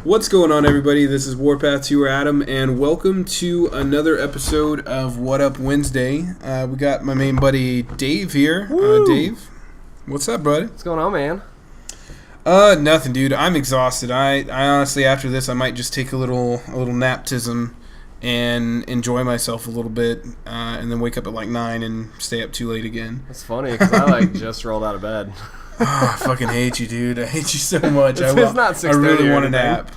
What's going on, everybody? This is Warpath 2 Adam, and welcome to another episode of What Up Wednesday. We got my main buddy Dave here. Dave, what's up, bud? What's going on, man? Nothing, dude. I'm exhausted. I honestly, after this, I might just take a little naptism and enjoy myself a little bit, and then wake up at like 9 and stay up too late again. That's funny because I just rolled out of bed. Oh, I fucking hate you, dude. I hate you so much. It's not 6:30. I really want a nap.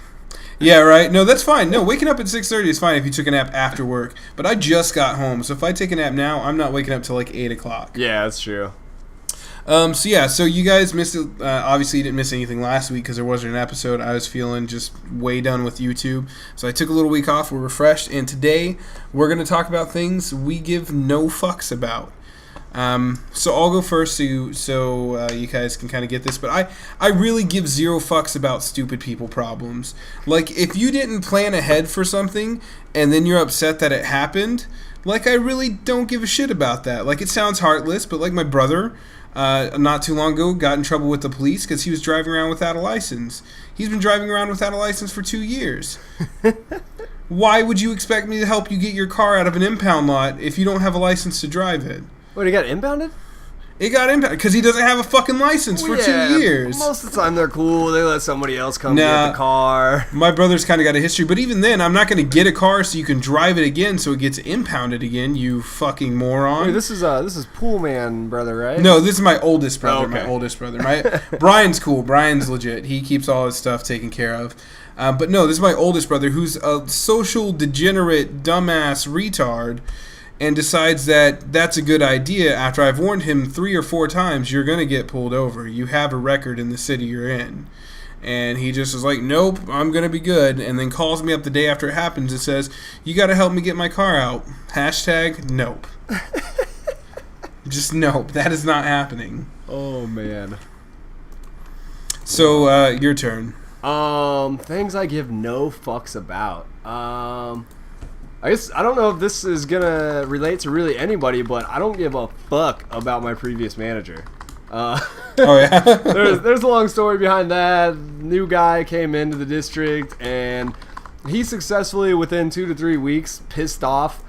Yeah, right. No, that's fine. No, waking up at 6:30 is fine if you took a nap after work. But I just got home, so if I take a nap now, I'm not waking up till like 8 o'clock. Yeah, that's true. So you guys missed it. Obviously, you didn't miss anything last week because there wasn't an episode. I was feeling just way done with YouTube. So I took a little week off. We're refreshed. And today, we're going to talk about things we give no fucks about. So I'll go first so you guys can kind of get this. But I really give zero fucks about stupid people problems. Like, if you didn't plan ahead for something and then you're upset that it happened, like, I really don't give a shit about that. Like, it sounds heartless, but like my brother, not too long ago, got in trouble with the police because he was driving around without a license. He's been driving around without a license for 2 years. Why would you expect me to help you get your car out of an impound lot if you don't have a license to drive it? What, he got impounded? It got impounded because he doesn't have a fucking license for 2 years. Most of the time they're cool. They let somebody else come get the car. My brother's kind of got a history, but even then, I'm not going to get a car so you can drive it again so it gets impounded again, you fucking moron. Wait, this is Pool Man brother, right? No, this is my oldest brother. Oh, okay. My oldest brother. Brian's cool. Brian's legit. He keeps all his stuff taken care of. But no, this is my oldest brother who's a social degenerate, dumbass retard, and decides that that's a good idea after I've warned him 3 or 4 times, you're going to get pulled over. You have a record in the city you're in. And he just is like, nope, I'm going to be good. And then calls me up the day after it happens and says, you got to help me get my car out. # nope. Just nope. That is not happening. Oh, man. So, your turn. Things I give no fucks about. I guess I don't know if this is gonna relate to really anybody, but I don't give a fuck about my previous manager. Oh yeah. there's a long story behind that. New guy came into the district, and he successfully, within 2 to 3 weeks, pissed off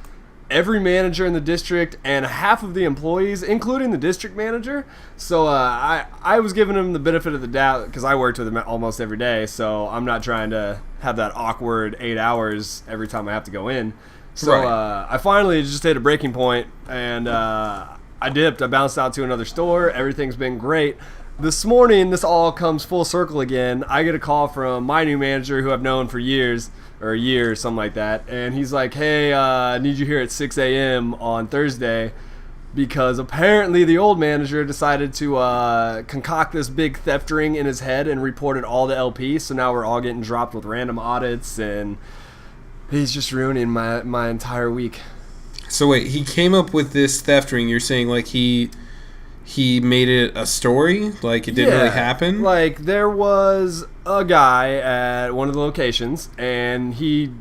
every manager in the district and half of the employees, including the district manager. So I was giving him the benefit of the doubt because I worked with him almost every day, so I'm not trying to have that awkward 8 hours every time I have to go in. So right. I finally just hit a breaking point, and I dipped. I bounced out to another store. Everything's been great. This morning, this all comes full circle again. I get a call from my new manager, who I've known for years, or a year or something like that, and he's like, hey, I need you here at 6 a.m. on Thursday, because apparently the old manager decided to concoct this big theft ring in his head and reported all the LPs, so now we're all getting dropped with random audits, and he's just ruining my entire week. So wait, he came up with this theft ring, you're saying like he made it a story? Like it didn't really happen? Like there was a guy at one of the locations and he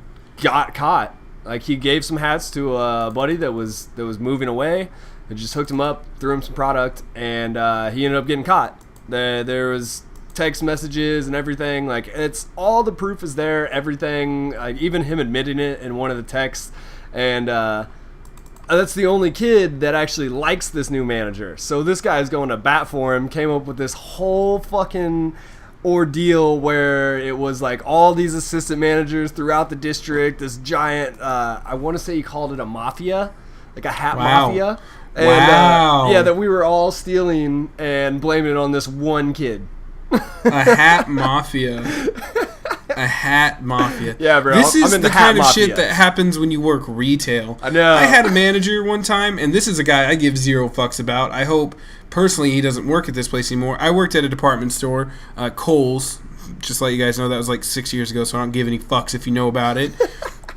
got caught. Like he gave some hats to a buddy that was moving away. It just hooked him up, threw him some product, and he ended up getting caught. There was text messages and everything. Like it's all the proof is there, everything, like even him admitting it in one of the texts. And that's the only kid that actually likes this new manager. So this guy's going to bat for him, came up with this whole fucking ordeal where it was like all these assistant managers throughout the district, this giant, I want to say he called it a mafia, like a hat mafia. And, yeah, that we were all stealing and blaming it on this one kid. A hat mafia. A hat mafia. Yeah, bro. This is I'm the kind of mafia shit that happens when you work retail. I know. I had a manager one time, and this is a guy I give zero fucks about. I hope, personally, he doesn't work at this place anymore. I worked at a department store, Kohl's. Just to let you guys know, that was like 6 years ago, so I don't give any fucks if you know about it.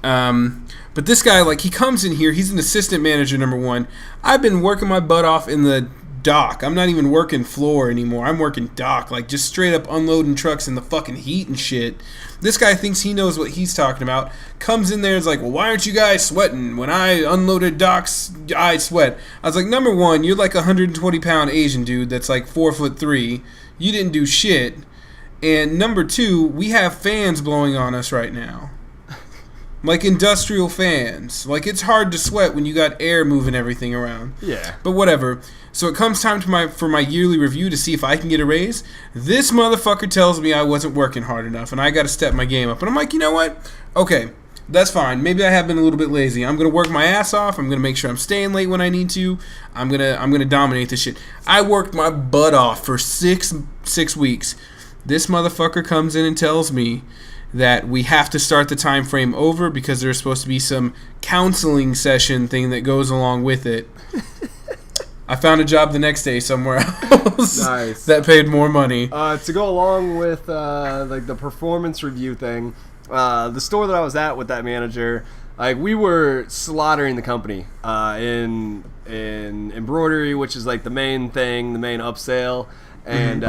But this guy, like, he comes in here. He's an assistant manager, number one. I've been working my butt off in the dock. I'm not even working floor anymore. I'm working dock, like just straight up unloading trucks in the fucking heat and shit. This guy thinks he knows what he's talking about. Comes in there and is like, well, why aren't you guys sweating? When I unloaded docks, I sweat. I was like, number one, you're like a 120-pound Asian dude that's like 4'3". You didn't do shit. And number 2, we have fans blowing on us right now. Like industrial fans. Like, it's hard to sweat when you got air moving everything around. Yeah. But whatever. So it comes time for my yearly review to see if I can get a raise. This motherfucker tells me I wasn't working hard enough and I got to step my game up. And I'm like, you know what? Okay, that's fine. Maybe I have been a little bit lazy. I'm going to work my ass off. I'm going to make sure I'm staying late when I need to. I'm gonna dominate this shit. I worked my butt off for six weeks. This motherfucker comes in and tells me that we have to start the time frame over because there's supposed to be some counseling session thing that goes along with it. I found a job the next day somewhere else. Nice. That paid more money. To go along with like the performance review thing, the store that I was at with that manager, like we were slaughtering the company in embroidery, which is like the main thing, the main upsell. And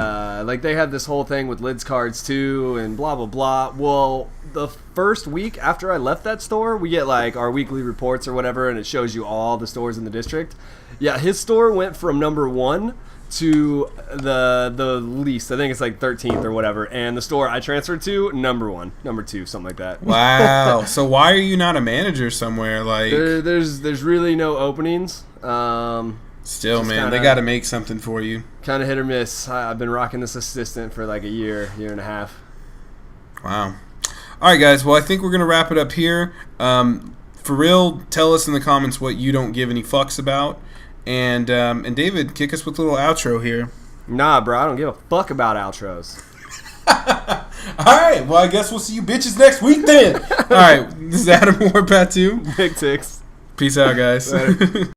like they had this whole thing with lids cards too and blah blah blah. Well, the first week after I left that store, we get like our weekly reports or whatever, and it shows you all the stores in the district. Yeah, his store went from number 1 to the least. I think it's like 13th or whatever. And the store I transferred to, number 1, number 2, something like that. Wow. So why are you not a manager somewhere? Like there's really no openings. Still, man, they got to make something for you. Kind of hit or miss. I've been rocking this assistant for like a year and a half. Wow. All right, guys. Well, I think we're going to wrap it up here. For real, tell us in the comments what you don't give any fucks about. And David, kick us with a little outro here. Nah, bro, I don't give a fuck about outros. All right. Well, I guess we'll see you bitches next week then. All right. This is Adam Warpath 2. Big Ticks. Peace out, guys.